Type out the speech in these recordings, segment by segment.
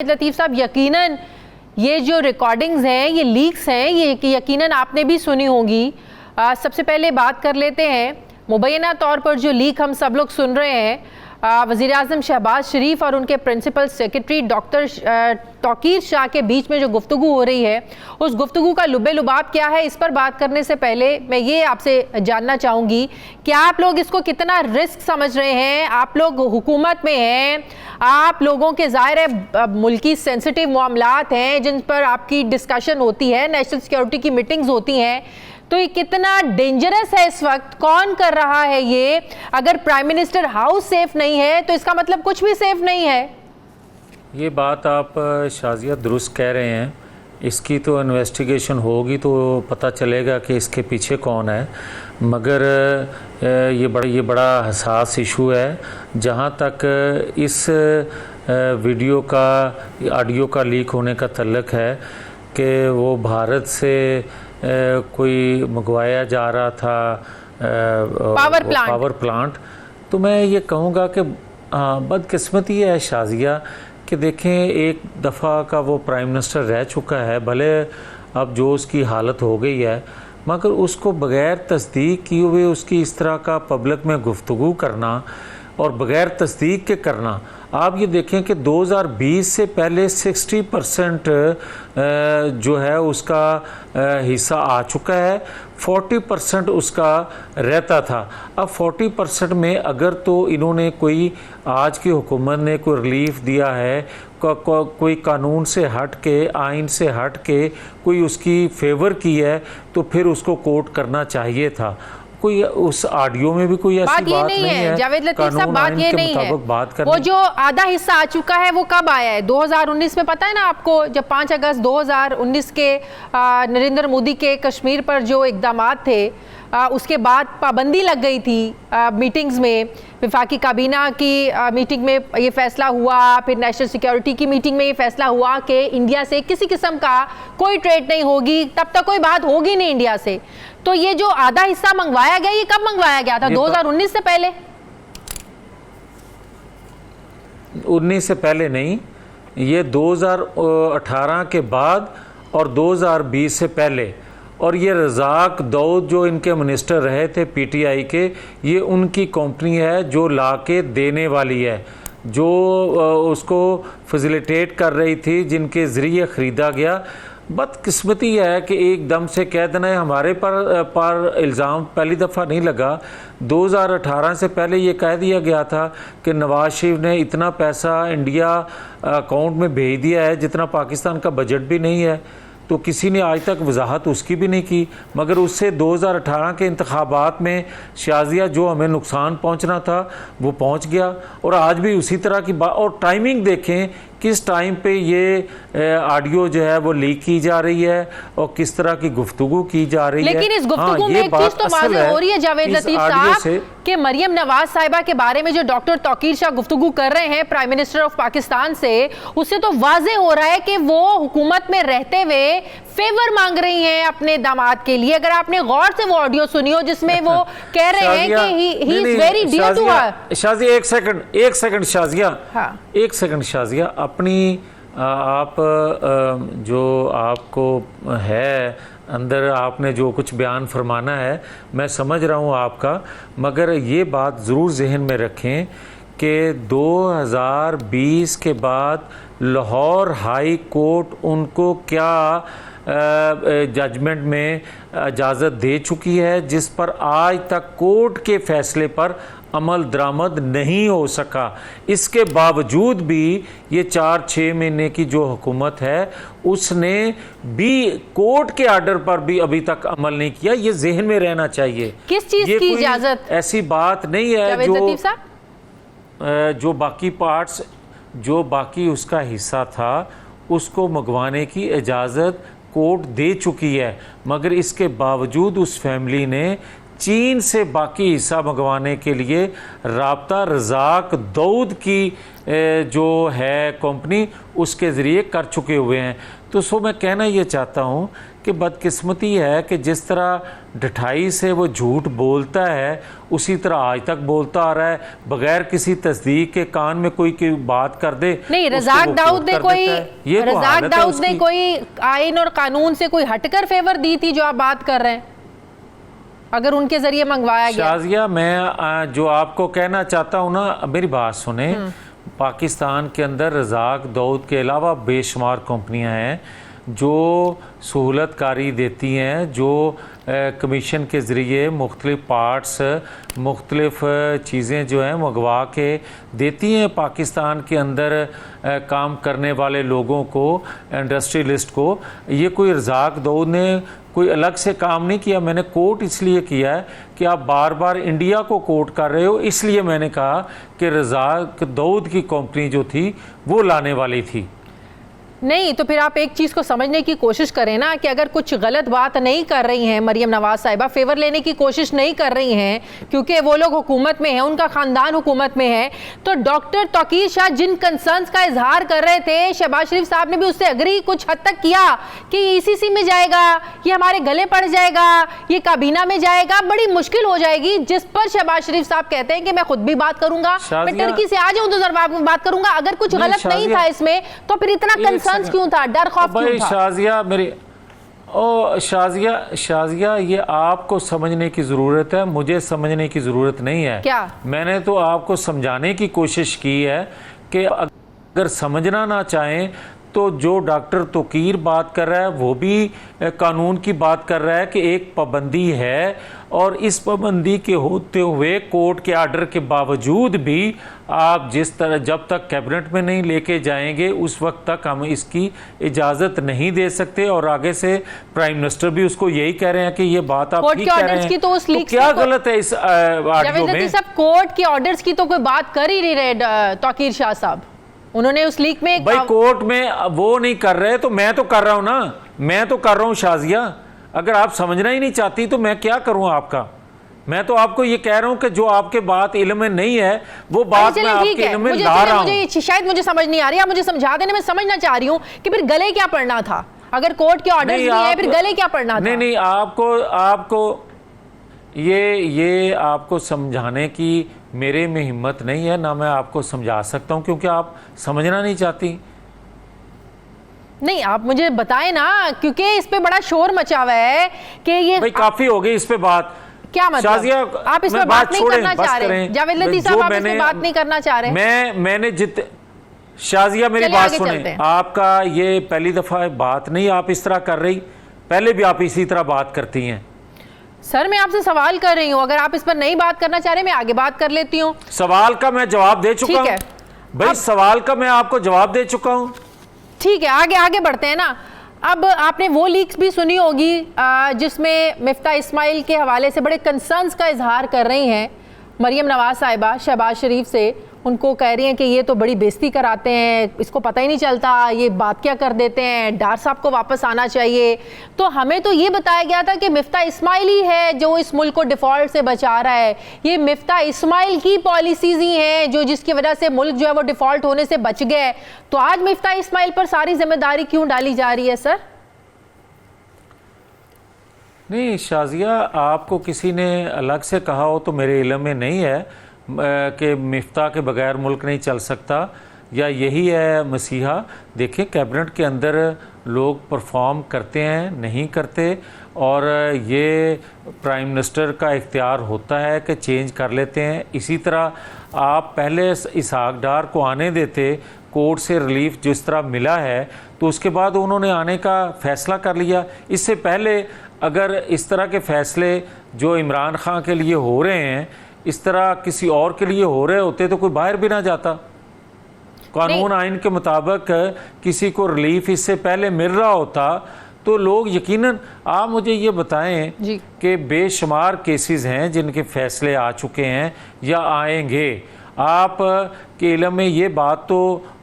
लतीफ़ साहब, यकीनन ये जो रिकॉर्डिंग्स हैं, ये लीक्स हैं, ये यकीनन आपने भी सुनी होंगी। सबसे पहले बात कर लेते हैं मुबैना तौर पर जो लीक हम सब लोग सुन रहे हैं, वज़ीर आज़म शहबाज शरीफ और उनके principal secretary doctor Tauqeer Shah के बीच में जो गुफ्तगू हो रही है, उस गुफ्तगू का लुबे लुबाब क्या है, इस पर बात करने से पहले मैं ये आपसे जानना चाहूँगी कि आप लोग इसको कितना रिस्क समझ रहे हैं। आप लोग हुकूमत में हैं, आप लोगों के ज़ाहिर है मुल्की सेंसिटिव मामलात हैं जिन पर आपकी डिस्कशन होती है, नेशनल सिक्योरिटी की मीटिंग्स होती हैं, तो ये कितना डेंजरस है इस वक्त, कौन कर रहा है ये? अगर प्राइम मिनिस्टर हाउस सेफ नहीं है तो इसका मतलब कुछ भी सेफ नहीं है। ये बात आप शाजिया दुरुस्त कह रहे हैं। इसकी तो इन्वेस्टिगेशन होगी तो पता चलेगा कि इसके पीछे कौन है, मगर ये बड़ा हसास इशू है। जहाँ तक इस वीडियो का ऑडियो का लीक होने का तल्लक है कि वो भारत से कोई मंगवाया जा रहा था पावर प्लांट, तो मैं ये कहूँगा कि बदकिस्मती है शाजिया कि देखें, एक दफ़ा का वो प्राइम मिनिस्टर रह चुका है, भले अब जो उसकी हालत हो गई है, मगर उसको बग़ैर तस्दीक किए हुए उसकी इस तरह का पब्लिक में गुफ्तगू करना और बग़ैर तस्दीक के करना। आप ये देखें कि 2020 से पहले 60% जो है उसका हिस्सा आ चुका है, 40% उसका रहता था। अब 40% में अगर तो इन्होंने कोई, आज की हुकूमत ने कोई रिलीफ दिया है, कोई कानून से हट के, आइन से हट के कोई उसकी फेवर की है, तो फिर उसको कोर्ट करना चाहिए था। कोई उस ऑडियो में भी कोई ऐसी बात नहीं है। जावेद लतीफ़ साहब, बात ये नहीं है। वो जो आधा हिस्सा आ चुका है वो कब आया है? 2019 में, पता है ना आपको, जब 5 अगस्त 2019 के नरेंद्र मोदी के कश्मीर पर जो इक़दामात थे, उसके बाद पाबंदी लग गई थी मीटिंग्स में। वफाकी काबीना की मीटिंग में ये फैसला हुआ, फिर नेशनल सिक्योरिटी की मीटिंग में ये फैसला हुआ कि इंडिया से किसी किस्म का कोई ट्रेड नहीं होगी, तब तक कोई बात होगी नहीं इंडिया से। तो ये जो आधा हिस्सा मंगवाया गया, ये कब मंगवाया गया था? 2019 से पहले? 19 से पहले नहीं, ये 2018 के बाद और 2020 से पहले। और ये रज़ाक दाऊद जो इनके मिनिस्टर रहे थे पीटीआई के, ये उनकी कंपनी है जो ला के देने वाली है, जो उसको फैसिलिटेट कर रही थी, जिनके ज़रिए ख़रीदा गया। बदकिस्मती है कि एकदम से कह देना है हमारे पर इल्ज़ाम पहली दफ़ा नहीं लगा। 2018 से पहले ये कह दिया गया था कि नवाज शरीफ ने इतना पैसा इंडिया अकाउंट में भेज दिया है जितना पाकिस्तान का बजट भी नहीं है, तो किसी ने आज तक वजाहत उसकी भी नहीं की। मगर उससे 2018 के इंतखाबात में शाजिया जो हमें नुकसान पहुंचना था वो पहुंच गया, और आज भी उसी तरह की बात। और टाइमिंग देखें किस टाइम पे ये ऑडियो जो है वो लीक की जा रही है और किस तरह की गुफ्तगू की जा रही है। लेकिन इस गुफ्तगू में एक चीज तो वाज़ेह हो रही है जावेद लतीफ़ साहब कि मरियम नवाज साहिबा के बारे में जो डॉक्टर तौकीर शाह गुफ्तगू कर रहे हैं प्राइम मिनिस्टर ऑफ पाकिस्तान से, उससे तो वाज़ेह हो रहा है कि वो हुकूमत में रहते हुए फेवर मांग रही हैं अपने दामाद के लिए। अगर आपने गौर से वो ऑडियो सुनी हो जिसमें वो कह रहे हैं कि he is very dear to her. Shazia एक सेकंड शाजिया, हाँ। एक सेकंड शाजिया, अपनी आप जो आपको है अंदर, आपने जो कुछ बयान फरमाना है मैं समझ रहा हूँ आपका, मगर ये बात ज़रूर जहन में रखें कि 2020 के बाद लाहौर हाई कोर्ट उनको क्या जजमेंट में इजाज़त दे चुकी है, जिस पर आज तक कोर्ट के फैसले पर अमल दरामद नहीं हो सका। इसके बावजूद भी ये 4-6 महीने की जो हुकूमत है उसने भी कोर्ट के आर्डर पर भी अभी तक अमल नहीं किया। ये जहन में रहना चाहिए। किस चीज़ की इजाज़त? ऐसी बात नहीं है जो बाकी पार्ट्स, जो बाकी उसका हिस्सा था उसको मंगवाने की इजाज़त कोर्ट दे चुकी है, मगर इसके बावजूद उस फैमिली ने चीन से बाकी हिस्सा मंगवाने के लिए राब्ता रज़ाक दाऊद की जो है कंपनी उसके ज़रिए कर चुके हुए हैं। तो सो मैं कहना ये चाहता हूँ कि बदकिस्मती है कि जिस तरह ढठाई से वो झूठ बोलता है उसी तरह आज तक बोलता आ रहा है, बगैर किसी तस्दीक के कान में कोई की बात कर दे। नहीं, रज़ाक दाऊद ने कोई आइन और कानून से कोई हटकर फेवर दी थी जो आप बात कर रहे हैं, अगर उनके जरिए मंगवाया गया? शाजिया, मैं जो आपको कहना चाहता हूँ ना, मेरी बात सुने। पाकिस्तान के अंदर रज़ाक दाऊद के अलावा बेशुमार कंपनियां हैं जो सहूलतकारी देती हैं, जो कमीशन के ज़रिए मुख्तलिफ पार्ट्स, मुख्तलिफ चीज़ें जो हैं मंगवा के देती हैं पाकिस्तान के अंदर काम करने वाले लोगों को, इंडस्ट्रियलिस्ट को। ये कोई रज़ाक दाऊद ने कोई अलग से काम नहीं किया। मैंने कोट इसलिए किया है कि आप बार बार इंडिया को कोट कर रहे हो, इसलिए मैंने कहा कि रज़ाक दाऊद की कंपनी जो थी वो लाने वाली थी। नहीं, तो फिर आप एक चीज़ को समझने की कोशिश करें ना कि अगर कुछ गलत बात नहीं कर रही हैं मरियम नवाज साहिबा, फेवर लेने की कोशिश नहीं कर रही हैं क्योंकि वो लोग हुकूमत में हैं, उनका ख़ानदान हुकूमत में है, तो डॉक्टर तौकीर शाह जिन कंसर्न्स का इजहार कर रहे थे, शहबाज शरीफ साहब ने भी उससे अग्री कुछ हद तक किया कि ईसीसी में जाएगा, ये हमारे गले पड़ जाएगा, ये काबीना में जाएगा, बड़ी मुश्किल हो जाएगी। जिस पर शहबाज शरीफ साहब कहते हैं कि मैं खुद भी बात करूंगा, मैं टर्की से आ जाऊं तो जरूर बात करूंगा। अगर कुछ गलत नहीं था इसमें तो फिर इतना क्यों था, डर खौफ क्यों था? शाजिया मेरी शाजिया, ये आपको समझने की ज़रूरत है, मुझे समझने की ज़रूरत नहीं है। क्या? मैंने तो आपको समझाने की कोशिश की है कि अगर समझना ना चाहें तो जो डॉक्टर तौकीर बात कर रहा है वो भी कानून की बात कर रहा है कि एक पाबंदी है, और इस पाबंदी के होते हुए कोर्ट के आर्डर के बावजूद भी आप जिस तरह जब तक कैबिनेट में नहीं लेके जाएंगे उस वक्त तक हम इसकी इजाज़त नहीं दे सकते। और आगे से प्राइम मिनिस्टर भी उसको यही कह रहे हैं कि ये बात आप ठीक कह रहे हैं, तो क्या गलत है इस ऑडियो में? सब कोर्ट के ऑर्डर्स की तो कोई बात कर ही नहीं रहे तौकीर शाह साहब, उन्होंने उस लीक में भाई कोर्ट में वो नहीं कर रहे तो मैं तो कर रहा हूं ना, मैं तो कर रहा हूं शाजिया। अगर आप समझना ही नहीं चाहती तो मैं क्या करूं आपका? मैं तो आपको ये कह रहा हूं कि जो आपके बात इल्म में नहीं है वो बात मैं आपके इल्म में ला रहा हूं। शायद मुझे समझ नहीं आ रही, आप मुझे समझा देने में समझना चाह रही हूं कि फिर गले क्या पड़ना था, अगर कोर्ट के ऑर्डर भी है फिर गले क्या पड़ना था? नहीं, आपको ये आपको समझाने की मेरे में हिम्मत नहीं है, ना मैं आपको समझा सकता हूं क्योंकि आप समझना नहीं चाहती। नहीं, आप मुझे बताएं ना, क्योंकि इस पे बड़ा शोर मचा हुआ है कि ये भाई काफी हो गई इस पे बात। क्या मतलब? शाजिया, आप इस पे बात नहीं करना चाह रहे? जावेद लतीफ साहब, आप इस पे बात नहीं करना चाह रहे? मैंने शाजिया मेरी बात सुने, आपका ये पहली दफा बात नहीं आप इस तरह कर रही, पहले भी आप इसी तरह बात करती हैं। सर मैं आपसे सवाल कर रही हूँ, अगर आप इस पर नहीं बात करना चाह रहे मैं आगे बात कर लेती हूँ। सवाल का मैं जवाब दे चुका हूँ भाई, सवाल का मैं आपको जवाब दे चुका हूँ। ठीक है, आगे बढ़ते हैं ना। अब आपने वो लीक्स भी सुनी होगी जिसमें मिफ्ता इस्माइल के हवाले से बड़े कंसर्न्स का इजहार कर रही हैं मरियम नवाज साहिबा शहबाज शरीफ से। उनको कह रही हैं कि ये तो बड़ी बेइज्जती कराते हैं, इसको पता ही नहीं चलता, ये बात क्या कर देते हैं, डार साहब को वापस आना चाहिए। तो हमें तो ये बताया गया था कि मिफ्ता इस्माइल ही है जो इस मुल्क को डिफ़ॉल्ट से बचा रहा है, ये मिफ्ता इस्माइल की पॉलिसीज़ ही हैं जो जिसकी वजह से मुल्क जो है वो डिफ़ॉल्ट होने से बच गए। तो आज मिफ्ता इस्माइल पर सारी जिम्मेदारी क्यों डाली जा रही है सर? नहीं शाजिया, आपको किसी ने अलग से कहा हो तो मेरे इल्म में नहीं है कि मिफ्ता के बगैर मुल्क नहीं चल सकता या यही है मसीहा। देखिए कैबिनेट के अंदर लोग परफॉर्म करते हैं, नहीं करते, और ये प्राइम मिनिस्टर का इख्तियार होता है कि चेंज कर लेते हैं। इसी तरह आप पहले इसहाक डार को आने देते, कोर्ट से रिलीफ जिस तरह मिला है तो उसके बाद उन्होंने आने का फ़ैसला कर लिया। इससे पहले अगर इस तरह के फ़ैसले जो इमरान खान के लिए हो रहे हैं इस तरह किसी और के लिए हो रहे होते तो कोई बाहर भी ना जाता। कानून आइन के मुताबिक किसी को रिलीफ इससे पहले मिल रहा होता तो लोग यकीनन। आप मुझे ये बताएं कि बेशुमार केसेस हैं जिनके फैसले आ चुके हैं या आएंगे। आप के इल्म में ये बात तो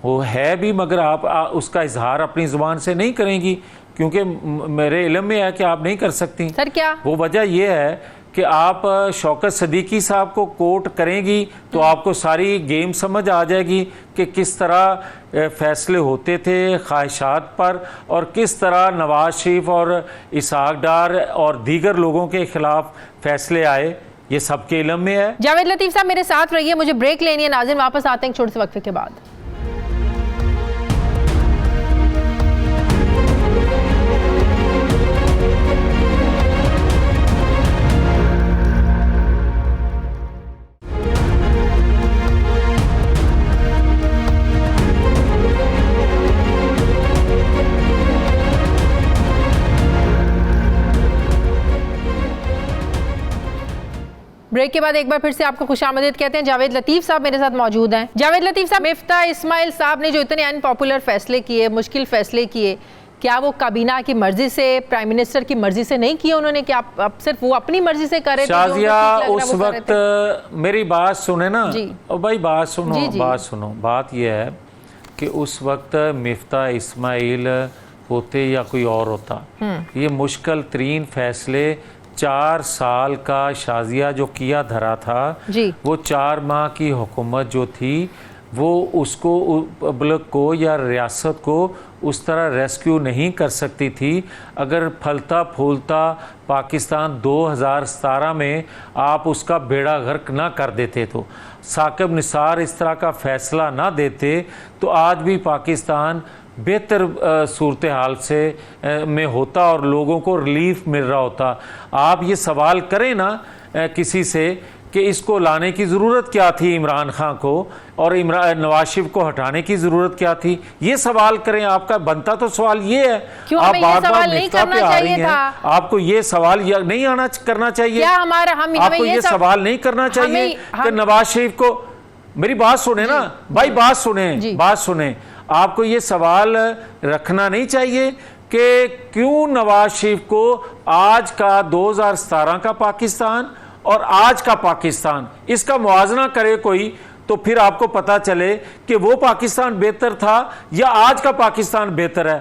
वो है भी, मगर आप उसका इजहार अपनी ज़ुबान से नहीं करेंगी क्योंकि मेरे इल्म में है कि आप नहीं कर सकती। सर क्या? वो वजह यह है कि कि आप शौकत सदीकी साहब को कोट करेंगी तो आपको सारी गेम समझ आ जाएगी कि किस तरह फैसले होते थे ख्वाहिशात पर और किस तरह नवाज शरीफ और इसहाक डार और दीगर लोगों के खिलाफ फैसले आए। ये सबके इल्म में है। जावेद लतीफ़ साहब मेरे साथ रहिए, मुझे ब्रेक लेनी है। नाज़रीन वापस आते हैं छोटे से वक्फे के बाद। ब्रेक के बाद एक बार फिर से आपको खुशामदीद कहते हैं। जावेद लतीफ़ साहब मेरे साथ मौजूद हैं। जावेद लतीफ़ साहब, मिफ्ता इस्माइल साहब ने जो इतने अनपॉपुलर फैसले किए, मुश्किल फैसले किए, क्या वो काबीना की मर्जी से, प्राइम मिनिस्टर की मर्जी से नहीं किए उन्होंने? क्या अब सिर्फ वो अपनी मर्जी से करे? शाजिया उस वक्त मेरी बात सुने ना, और भाई बात सुनो, बात सुनो। बात यह है कि उस वक्त मिफ्ता इस्माइल होते या कोई और होता, ये मुश्किल तरीन फैसले 4 साल का शाजिया जो किया धरा था जी। वो 4 माह की हुकूमत जो थी वो उसको मुल्क को या रियासत को उस तरह रेस्क्यू नहीं कर सकती थी अगर फलता फूलता पाकिस्तान 2017 में आप उसका बेड़ा गर्क ना कर देते। तो साकिब निसार इस तरह का फैसला ना देते तो आज भी पाकिस्तान बेहतर सूरत हाल से में होता और लोगों को रिलीफ मिल रहा होता। आप ये सवाल करें ना किसी से कि इसको लाने की ज़रूरत क्या थी इमरान खान को और नवाज शरीफ को हटाने की ज़रूरत क्या थी, ये सवाल करें। आपका बनता तो सवाल ये है, आप बार-बार मिफ्ता पे आ रही हैं, आपको ये सवाल नहीं आना करना चाहिए क्या आपको ये सवाल नहीं करना चाहिए कि नवाज शरीफ को, मेरी बात सुने ना भाई, बात सुने, आपको ये सवाल रखना नहीं चाहिए कि क्यों नवाज शरीफ को आज का 2017 का पाकिस्तान और आज का पाकिस्तान इसका मुआवजा करे कोई, तो फिर आपको पता चले कि वो पाकिस्तान बेहतर था या आज का पाकिस्तान बेहतर है।